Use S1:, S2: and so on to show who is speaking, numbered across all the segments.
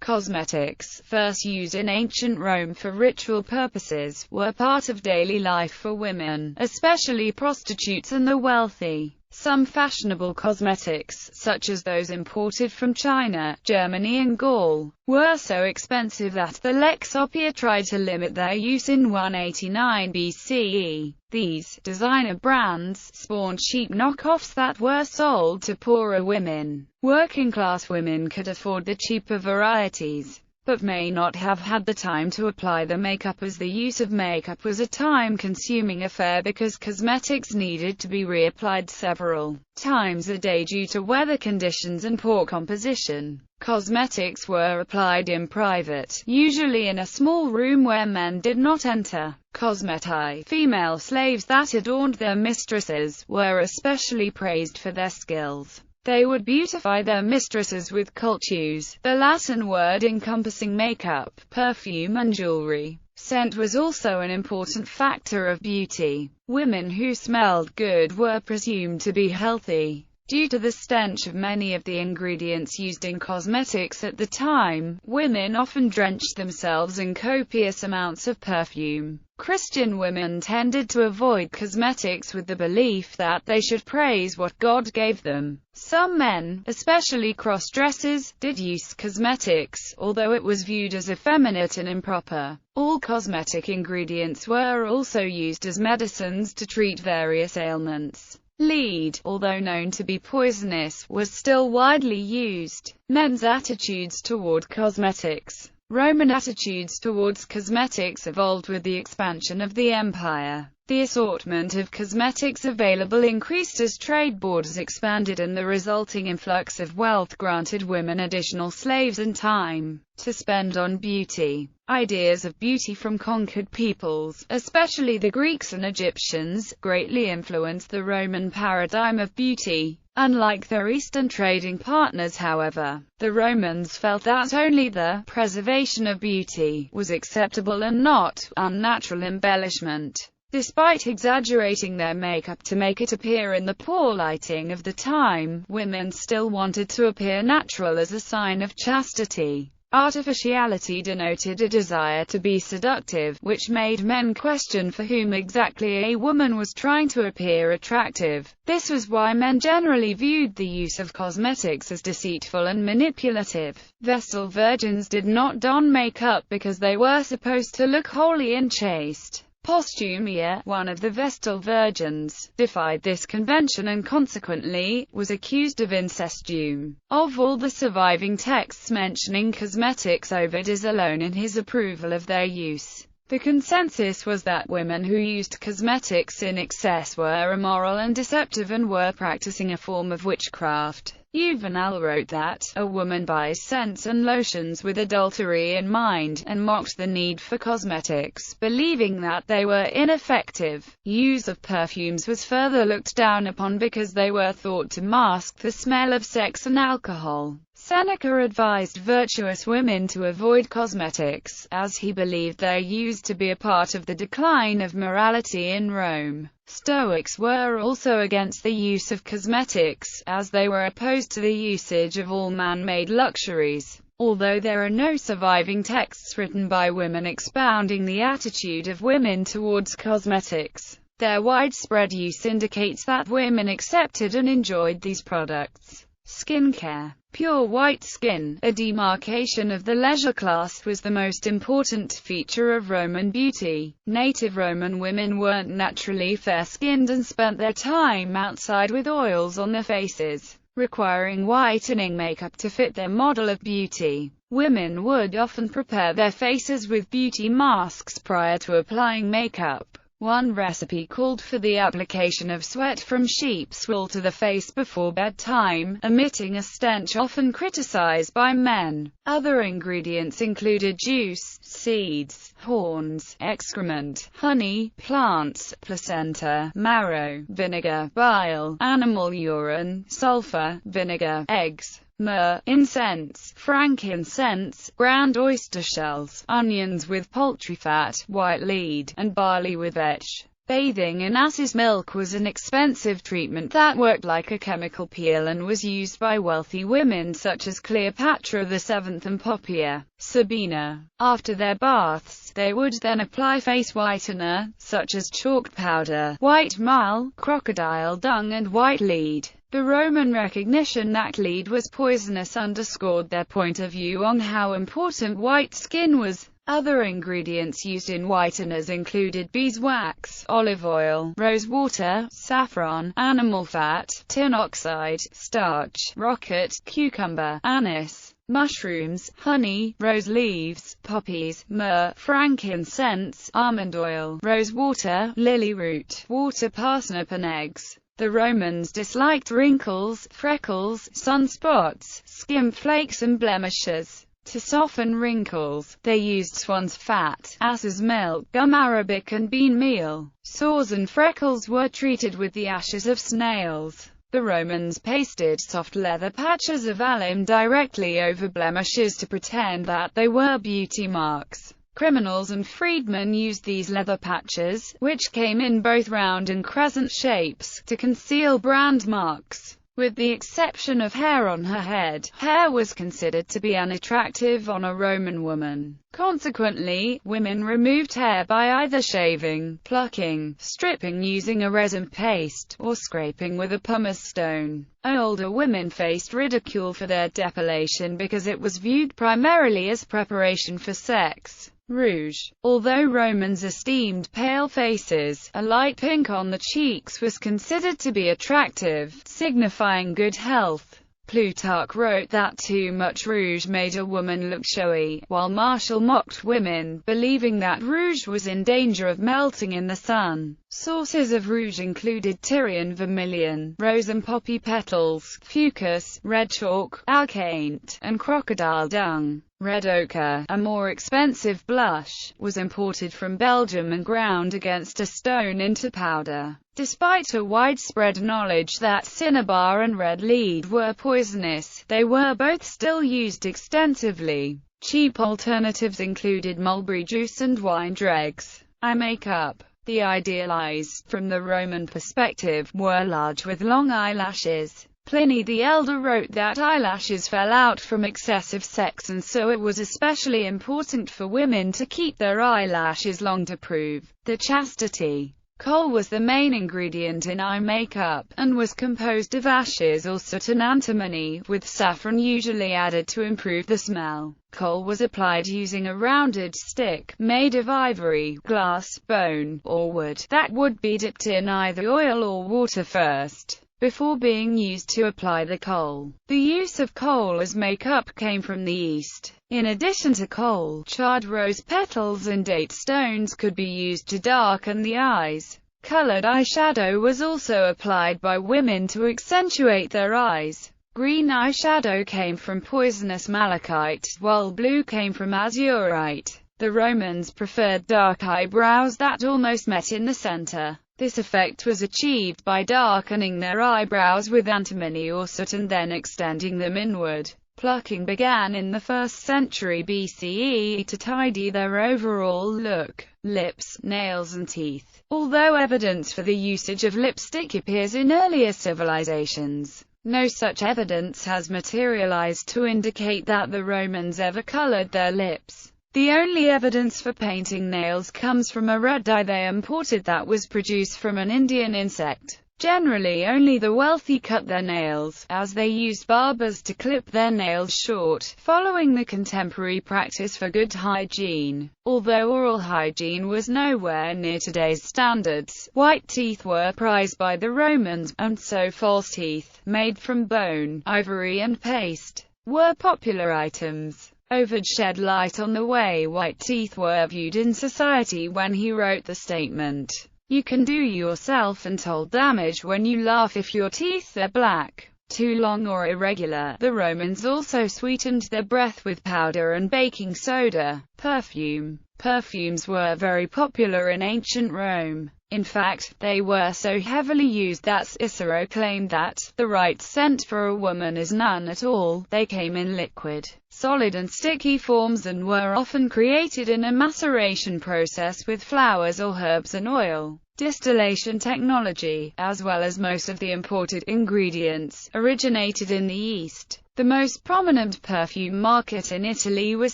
S1: Cosmetics, first used in ancient Rome for ritual purposes, were part of daily life for women, especially prostitutes and the wealthy. Some fashionable cosmetics, such as those imported from China, Germany and Gaul, were so expensive that the Lex Oppia tried to limit their use in 189 BCE. These designer brands spawned cheap knockoffs that were sold to poorer women. Working-class women could afford the cheaper varieties, but may not have had the time to apply the makeup, as the use of makeup was a time-consuming affair because cosmetics needed to be reapplied several times a day due to weather conditions and poor composition. Cosmetics were applied in private, usually in a small room where men did not enter. Cosmeti, female slaves that adorned their mistresses, were especially praised for their skills. They would beautify their mistresses with cultus, the Latin word encompassing makeup, perfume and jewelry. Scent was also an important factor of beauty. Women who smelled good were presumed to be healthy. Due to the stench of many of the ingredients used in cosmetics at the time, women often drenched themselves in copious amounts of perfume. Christian women tended to avoid cosmetics with the belief that they should praise what God gave them. Some men, especially cross-dressers, did use cosmetics, although it was viewed as effeminate and improper. All cosmetic ingredients were also used as medicines to treat various ailments. Lead, although known to be poisonous, was still widely used. Men's attitudes toward cosmetics. Roman attitudes towards cosmetics evolved with the expansion of the empire. The assortment of cosmetics available increased as trade borders expanded, and the resulting influx of wealth granted women additional slaves and time to spend on beauty. Ideas of beauty from conquered peoples, especially the Greeks and Egyptians, greatly influenced the Roman paradigm of beauty. Unlike their Eastern trading partners, however, the Romans felt that only the preservation of beauty was acceptable and not unnatural embellishment. Despite exaggerating their makeup to make it appear in the poor lighting of the time, women still wanted to appear natural as a sign of chastity. Artificiality denoted a desire to be seductive, which made men question for whom exactly a woman was trying to appear attractive. This was why men generally viewed the use of cosmetics as deceitful and manipulative. Vestal Virgins did not don makeup because they were supposed to look holy and chaste. Postumia, one of the Vestal Virgins, defied this convention and consequently was accused of incestuum. Of all the surviving texts mentioning cosmetics, Ovid is alone in his approval of their use. The consensus was that women who used cosmetics in excess were immoral and deceptive and were practicing a form of witchcraft. Juvenal wrote that, "A woman buys scents and lotions with adultery in mind, and mocked the need for cosmetics, believing that they were ineffective." Use of perfumes was further looked down upon because they were thought to mask the smell of sex and alcohol. Seneca advised virtuous women to avoid cosmetics, as he believed their use to be a part of the decline of morality in Rome. Stoics were also against the use of cosmetics, as they were opposed to the usage of all man-made luxuries. Although there are no surviving texts written by women expounding the attitude of women towards cosmetics, their widespread use indicates that women accepted and enjoyed these products. Skincare. Pure white skin, a demarcation of the leisure class, was the most important feature of Roman beauty. Native Roman women weren't naturally fair-skinned and spent their time outside with oils on their faces, requiring whitening makeup to fit their model of beauty. Women would often prepare their faces with beauty masks prior to applying makeup. One recipe called for the application of sweat from sheep's wool to the face before bedtime, emitting a stench often criticized by men. Other ingredients included juice, seeds, horns, excrement, honey, plants, placenta, marrow, vinegar, bile, animal urine, sulfur, vinegar, eggs, myrrh, incense, frankincense, ground oyster shells, onions with poultry fat, white lead, and barley with vetch. Bathing in ass's milk was an expensive treatment that worked like a chemical peel and was used by wealthy women such as Cleopatra VII and Poppaea Sabina. After their baths, they would then apply face whitener, such as chalk powder, white marl, crocodile dung and white lead. The Roman recognition that lead was poisonous underscored their point of view on how important white skin was. Other ingredients used in whiteners included beeswax, olive oil, rose water, saffron, animal fat, tin oxide, starch, rocket, cucumber, anise, mushrooms, honey, rose leaves, poppies, myrrh, frankincense, almond oil, rose water, lily root, water, parsnip and eggs. The Romans disliked wrinkles, freckles, sunspots, skin flakes and blemishes. To soften wrinkles, they used swan's fat, ass's milk, gum arabic and bean meal. Sores and freckles were treated with the ashes of snails. The Romans pasted soft leather patches of alum directly over blemishes to pretend that they were beauty marks. Criminals and freedmen used these leather patches, which came in both round and crescent shapes, to conceal brand marks. With the exception of hair on her head, hair was considered to be unattractive on a Roman woman. Consequently, women removed hair by either shaving, plucking, stripping using a resin paste, or scraping with a pumice stone. Older women faced ridicule for their depilation because it was viewed primarily as preparation for sex. Rouge. Although Romans esteemed pale faces, a light pink on the cheeks was considered to be attractive, signifying good health. Plutarch wrote that too much rouge made a woman look showy, while Martial mocked women, believing that rouge was in danger of melting in the sun. Sources of rouge included Tyrian vermilion, rose and poppy petals, fucus, red chalk, alkane, and crocodile dung. Red ochre, a more expensive blush, was imported from Belgium and ground against a stone into powder. Despite a widespread knowledge that cinnabar and red lead were poisonous, they were both still used extensively. Cheap alternatives included mulberry juice and wine dregs. Eye makeup. The idealized, from the Roman perspective, were large with long eyelashes. Pliny the Elder wrote that eyelashes fell out from excessive sex and so it was especially important for women to keep their eyelashes long to prove their chastity. Kohl was the main ingredient in eye makeup, and was composed of ashes or soot and antimony, with saffron usually added to improve the smell. Kohl was applied using a rounded stick, made of ivory, glass, bone, or wood, that would be dipped in either oil or water first, before being used to apply the kohl. The use of kohl as makeup came from the East. In addition to kohl, charred rose petals and date stones could be used to darken the eyes. Colored eyeshadow was also applied by women to accentuate their eyes. Green eyeshadow came from poisonous malachite, while blue came from azurite. The Romans preferred dark eyebrows that almost met in the center. This effect was achieved by darkening their eyebrows with antimony or soot and then extending them inward. Plucking began in the 1st century BCE to tidy their overall look, lips, nails and teeth, although evidence for the usage of lipstick appears in earlier civilizations. No such evidence has materialized to indicate that the Romans ever colored their lips. The only evidence for painting nails comes from a red dye they imported that was produced from an Indian insect. Generally only the wealthy cut their nails, as they used barbers to clip their nails short, following the contemporary practice for good hygiene. Although oral hygiene was nowhere near today's standards, white teeth were prized by the Romans, and so false teeth, made from bone, ivory and paste, were popular items. Ovid shed light on the way white teeth were viewed in society when he wrote the statement, "You can do yourself untold damage when you laugh if your teeth are black, too long or irregular." The Romans also sweetened their breath with powder and baking soda. Perfume. Perfumes were very popular in ancient Rome. In fact, they were so heavily used that Cicero claimed that the right scent for a woman is none at all. They came in liquid, solid and sticky forms and were often created in a maceration process with flowers or herbs and oil. Distillation technology, as well as most of the imported ingredients, originated in the East. The most prominent perfume market in Italy was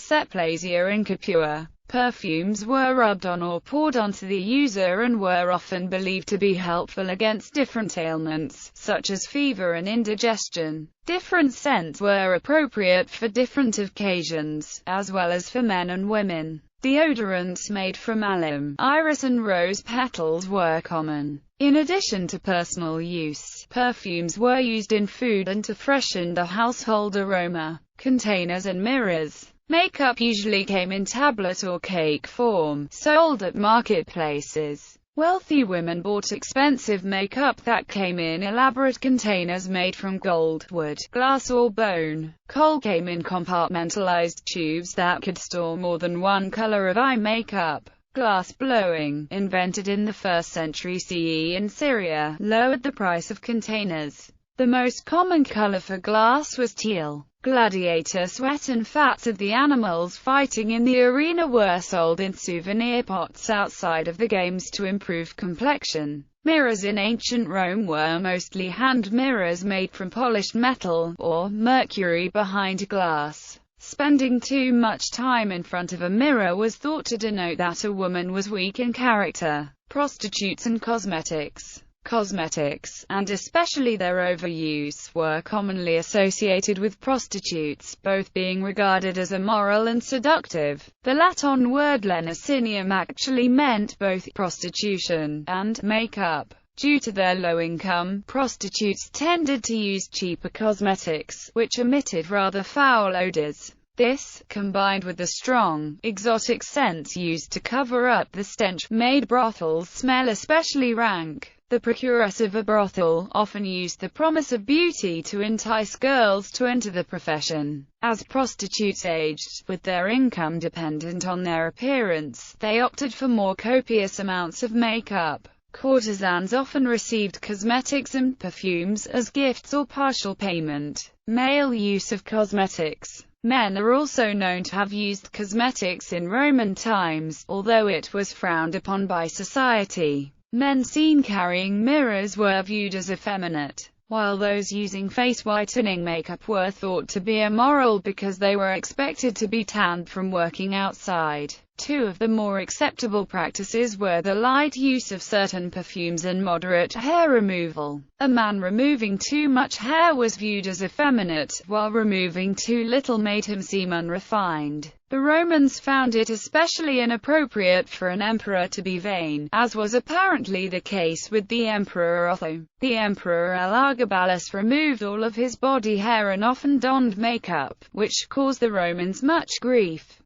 S1: Seplasia and Capua. Perfumes were rubbed on or poured onto the user and were often believed to be helpful against different ailments, such as fever and indigestion. Different scents were appropriate for different occasions, as well as for men and women. Deodorants made from alum, iris and rose petals were common. In addition to personal use, perfumes were used in food and to freshen the household aroma. Containers and mirrors. Makeup usually came in tablet or cake form, sold at marketplaces. Wealthy women bought expensive makeup that came in elaborate containers made from gold, wood, glass or bone. Kohl came in compartmentalized tubes that could store more than one color of eye makeup. Glass blowing, invented in the 1st century CE in Syria, lowered the price of containers. The most common color for glass was teal. Gladiator sweat and fats of the animals fighting in the arena were sold in souvenir pots outside of the games to improve complexion. Mirrors in ancient Rome were mostly hand mirrors made from polished metal, or mercury behind glass. Spending too much time in front of a mirror was thought to denote that a woman was weak in character. Prostitutes and cosmetics. Cosmetics, and especially their overuse, were commonly associated with prostitutes, both being regarded as immoral and seductive. The Latin word lenocinium actually meant both prostitution and makeup. Due to their low income, prostitutes tended to use cheaper cosmetics, which emitted rather foul odors. This, combined with the strong, exotic scents used to cover up the stench, made brothels smell especially rank. The procuress of a brothel often used the promise of beauty to entice girls to enter the profession. As prostitutes aged, with their income dependent on their appearance, they opted for more copious amounts of makeup. Courtesans often received cosmetics and perfumes as gifts or partial payment. Male use of cosmetics. Men are also known to have used cosmetics in Roman times, although it was frowned upon by society. Men seen carrying mirrors were viewed as effeminate, while those using face whitening makeup were thought to be immoral because they were expected to be tanned from working outside. Two of the more acceptable practices were the light use of certain perfumes and moderate hair removal. A man removing too much hair was viewed as effeminate, while removing too little made him seem unrefined. The Romans found it especially inappropriate for an emperor to be vain, as was apparently the case with the Emperor Otho. The Emperor Elagabalus removed all of his body hair and often donned makeup, which caused the Romans much grief.